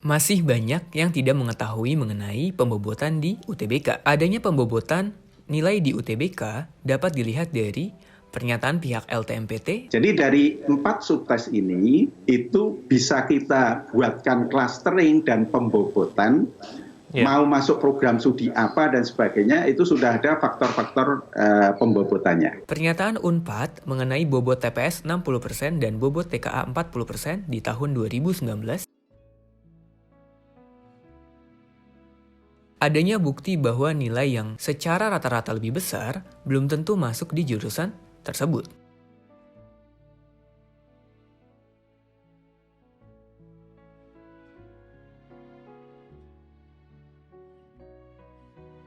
Masih banyak yang tidak mengetahui mengenai pembobotan di UTBK. Adanya pembobotan nilai di UTBK dapat dilihat dari pernyataan pihak LTMPT. Jadi dari 4 subtes ini itu bisa kita buatkan clustering dan pembobotan. Mau masuk program studi apa dan sebagainya, itu sudah ada faktor-faktor pembobotannya. Pernyataan Unpad mengenai bobot TPS 60% dan bobot TKA 40% di tahun 2019. Adanya bukti bahwa nilai yang secara rata-rata lebih besar belum tentu masuk di jurusan tersebut.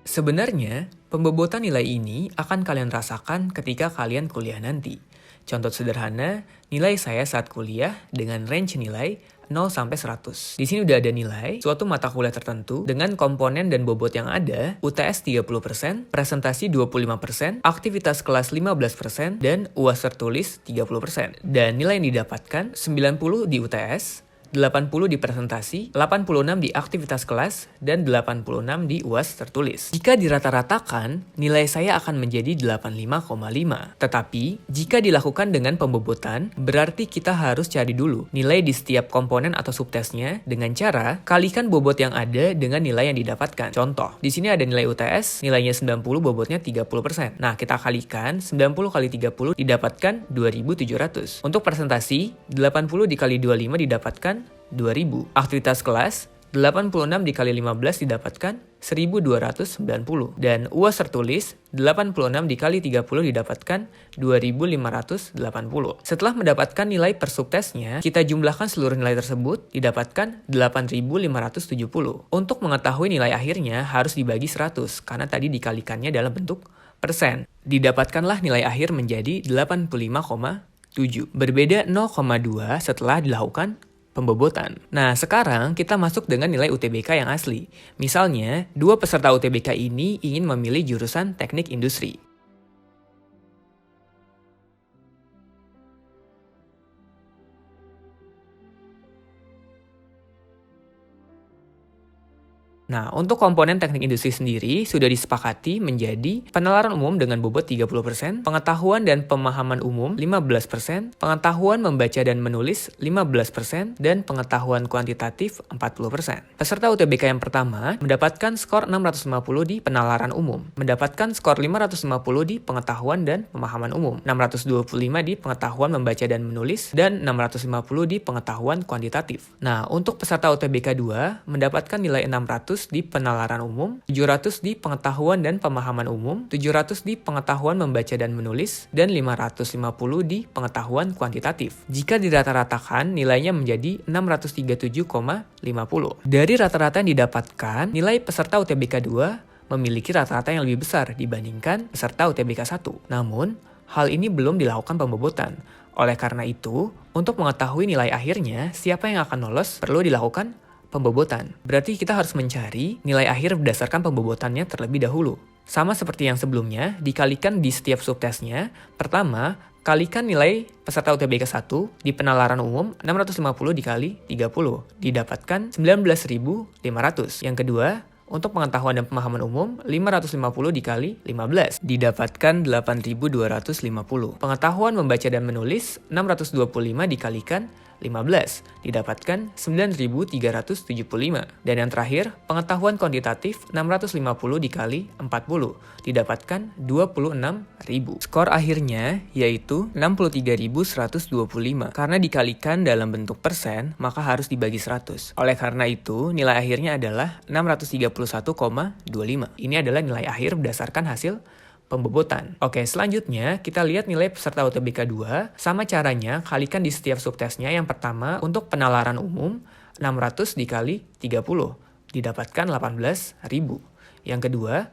Sebenarnya, pembobotan nilai ini akan kalian rasakan ketika kalian kuliah nanti. Contoh sederhana, nilai saya saat kuliah dengan range nilai 0 sampai 100. Di sini udah ada nilai suatu mata kuliah tertentu dengan komponen dan bobot yang ada, UTS 30%, presentasi 25%, aktivitas kelas 15%, dan UAS tertulis 30%. Dan nilai yang didapatkan 90 di UTS, 80 di presentasi, 86 di aktivitas kelas, dan 86 di UAS tertulis. Jika dirata-ratakan, nilai saya akan menjadi 85,5. Tetapi, jika dilakukan dengan pembobotan, berarti kita harus cari dulu nilai di setiap komponen atau subtesnya dengan cara kalikan bobot yang ada dengan nilai yang didapatkan. Contoh, di sini ada nilai UTS, nilainya 90, bobotnya 30%. Nah, kita kalikan 90 kali 30 didapatkan 2.700. Untuk presentasi, 80 dikali 25 didapatkan 2000. Aktivitas kelas 86 dikali 15 didapatkan 1290. Dan UAS tertulis 86 dikali 30 didapatkan 2580. Setelah mendapatkan nilai per subtesnya, kita jumlahkan seluruh nilai tersebut didapatkan 8570. Untuk mengetahui nilai akhirnya harus dibagi 100 karena tadi dikalikannya dalam bentuk persen. Didapatkanlah nilai akhir menjadi 85,7. Berbeda 0,2 setelah dilakukan pembobotan. Nah, sekarang kita masuk dengan nilai UTBK yang asli. Misalnya, dua peserta UTBK ini ingin memilih jurusan teknik industri. Nah, untuk komponen teknik industri sendiri sudah disepakati menjadi penalaran umum dengan bobot 30%, pengetahuan dan pemahaman umum 15%, pengetahuan membaca dan menulis 15%, dan pengetahuan kuantitatif 40%. Peserta UTBK yang pertama mendapatkan skor 650 di penalaran umum, mendapatkan skor 550 di pengetahuan dan pemahaman umum, 625 di pengetahuan membaca dan menulis, dan 650 di pengetahuan kuantitatif. Nah, untuk peserta UTBK 2 mendapatkan nilai 600 di penalaran umum, 700 di pengetahuan dan pemahaman umum, 700 di pengetahuan membaca dan menulis, dan 550 di pengetahuan kuantitatif. Jika dirata-ratakan, nilainya menjadi 637,50. Dari rata-rata yang didapatkan, nilai peserta UTBK 2 memiliki rata-rata yang lebih besar dibandingkan peserta UTBK 1. Namun, hal ini belum dilakukan pembobotan. Oleh karena itu, untuk mengetahui nilai akhirnya, siapa yang akan lolos perlu dilakukan pembobotan. Berarti kita harus mencari nilai akhir berdasarkan pembobotannya terlebih dahulu. Sama seperti yang sebelumnya, dikalikan di setiap subtesnya. Pertama, kalikan nilai peserta UTBK 1 di penalaran umum 650 dikali 30, didapatkan 19.500. Yang kedua, untuk pengetahuan dan pemahaman umum, 550 dikali 15, didapatkan 8.250. Pengetahuan membaca dan menulis, 625 dikalikan 15, didapatkan 9.375. Dan yang terakhir, pengetahuan kuantitatif 650 dikali 40, didapatkan 26.000. Skor akhirnya yaitu 63.125. Karena dikalikan dalam bentuk persen, maka harus dibagi 100. Oleh karena itu, nilai akhirnya adalah 631,25. Ini adalah nilai akhir berdasarkan hasil pembobotan. Oke, selanjutnya kita lihat nilai peserta UTBK 2. Sama caranya, kalikan di setiap subtesnya. Yang pertama, untuk penalaran umum, 600 dikali 30, didapatkan 18.000. Yang kedua,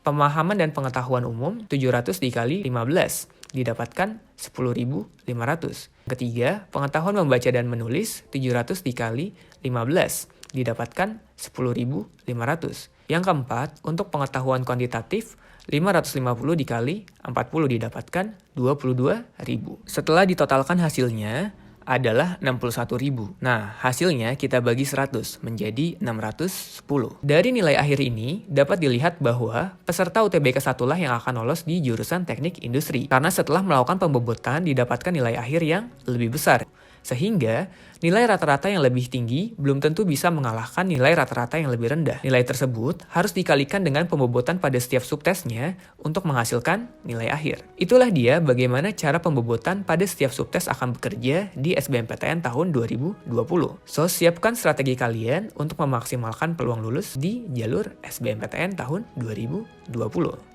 pemahaman dan pengetahuan umum, 700 dikali 15, didapatkan 10.500. Ketiga, pengetahuan membaca dan menulis, 700 dikali 15, didapatkan 10.500. Yang keempat, untuk pengetahuan kuantitatif, 550 dikali 40 didapatkan 22.000. Setelah ditotalkan hasilnya, adalah 61.000. Nah, hasilnya kita bagi 100 menjadi 610. Dari nilai akhir ini, dapat dilihat bahwa peserta UTBK 1 lah yang akan lolos di jurusan teknik industri. Karena setelah melakukan pembobotan didapatkan nilai akhir yang lebih besar. Sehingga, nilai rata-rata yang lebih tinggi belum tentu bisa mengalahkan nilai rata-rata yang lebih rendah. Nilai tersebut harus dikalikan dengan pembobotan pada setiap subtesnya untuk menghasilkan nilai akhir. Itulah dia bagaimana cara pembobotan pada setiap subtes akan bekerja di SBMPTN tahun 2020. So, siapkan strategi kalian untuk memaksimalkan peluang lulus di jalur SBMPTN tahun 2020.